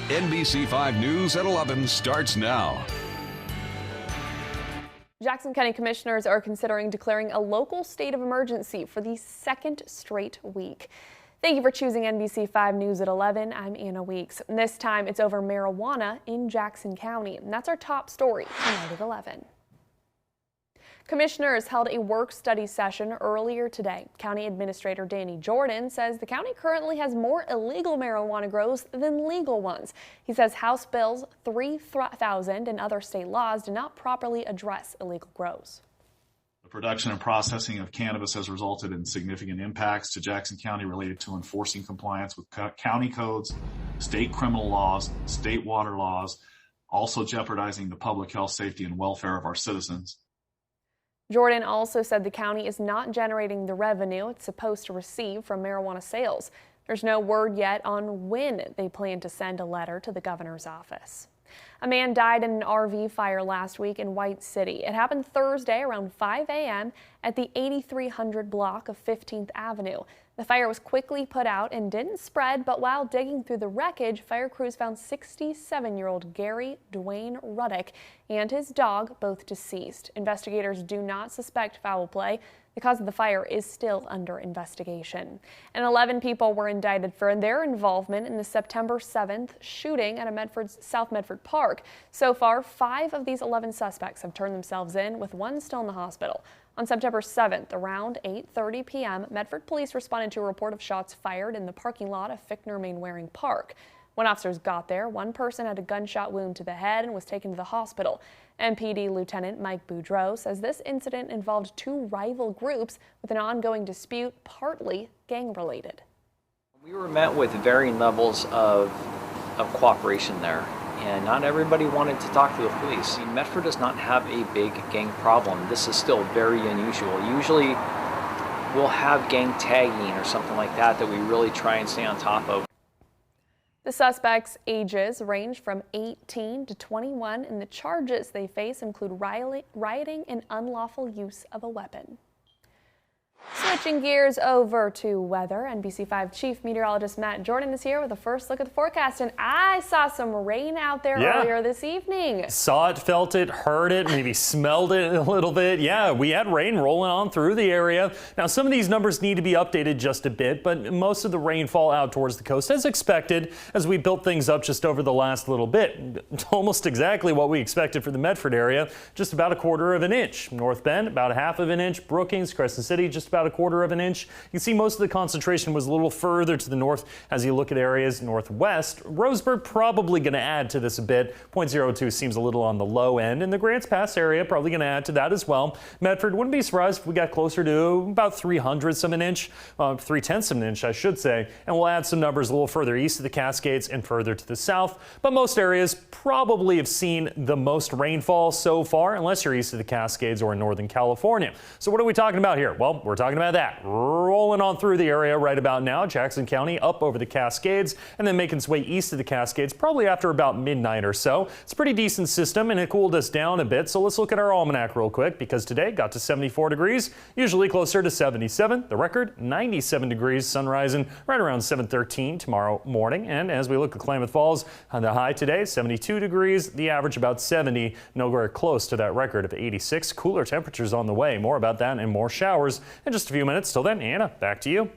NBC 5 News at 11 starts now. Jackson County commissioners are considering declaring a local state of emergency for the second straight week. Thank you for choosing NBC 5 News at 11. I'm Anna Weeks. And this time it's over marijuana in Jackson County. And that's our top story tonight at 11. Commissioners held a work-study session earlier today. County Administrator Danny Jordan says the county currently has more illegal marijuana grows than legal ones. He says House Bills 3000 and other state laws do not properly address illegal grows. The production and processing of cannabis has resulted in significant impacts to Jackson County related to enforcing compliance with county codes, state criminal laws, state water laws, also jeopardizing the public health, safety, and welfare of our citizens. Jordan also said the county is not generating the revenue it's supposed to receive from marijuana sales. There's no word yet on when they plan to send a letter to the governor's office. A man died in an RV fire last week in White City. It happened Thursday around 5 a.m. at the 8300 block of 15th Avenue. The fire was quickly put out and didn't spread, but while digging through the wreckage, fire crews found 67-year-old Gary Dwayne Ruddick and his dog, both deceased. Investigators do not suspect foul play. The cause of the fire is still under investigation. And 11 people were indicted for their involvement in the September 7th shooting at a South Medford Park. So far, 5 of these 11 suspects have turned themselves in, with one still in the hospital. On September 7th, around 8:30 p.m., Medford police responded to a report of shots fired in the parking lot of Fickner Mainwaring Park. When officers got there, one person had a gunshot wound to the head and was taken to the hospital. MPD Lieutenant Mike Boudreau says this incident involved 2 rival groups with an ongoing dispute, partly gang-related. We were met with varying levels of cooperation there, and not everybody wanted to talk to the police. Medford does not have a big gang problem. This is still very unusual. Usually we'll have gang tagging or something like that we really try and stay on top of. The suspects' ages range from 18 to 21, and the charges they face include rioting and unlawful use of a weapon. Switching gears over to weather, NBC 5 Chief Meteorologist Matt Jordan is here with a first look at the forecast, and I saw some rain out there earlier this evening. Saw it, felt it, heard it, maybe smelled it a little bit. Yeah, we had rain rolling on through the area. Now, some of these numbers need to be updated just a bit, but most of the rainfall out towards the coast as expected as we built things up just over the last little bit. Almost exactly what we expected for the Medford area, just about a 1/4 of an inch. North Bend, about 1/2 of an inch. Brookings, Crescent City, just about a 1/4 of an inch. You can see most of the concentration was a little further to the north as you look at areas northwest. Roseburg probably going to add to this a bit. 0.02 seems a little on the low end, and the Grants Pass area probably going to add to that as well. Medford, wouldn't be surprised if we got closer to about 3/100 of an inch, 3/10 of an inch, I should say, and we'll add some numbers a little further east of the Cascades and further to the south. But most areas probably have seen the most rainfall so far, unless you're east of the Cascades or in Northern California. So what are we talking about here? Well, we're talking about that. Rolling on through the area right about now. Jackson County up over the Cascades and then making its way east of the Cascades probably after about midnight or so. It's a pretty decent system and it cooled us down a bit. So let's look at our almanac real quick, because today got to 74 degrees, usually closer to 77. The record 97 degrees, sun rising right around 7:13 tomorrow morning. And as we look at Klamath Falls, the high today 72 degrees, the average about 70, nowhere close to that record of 86. Cooler temperatures on the way. More about that and more showers in just a few minutes. Till then, Anna, back to you.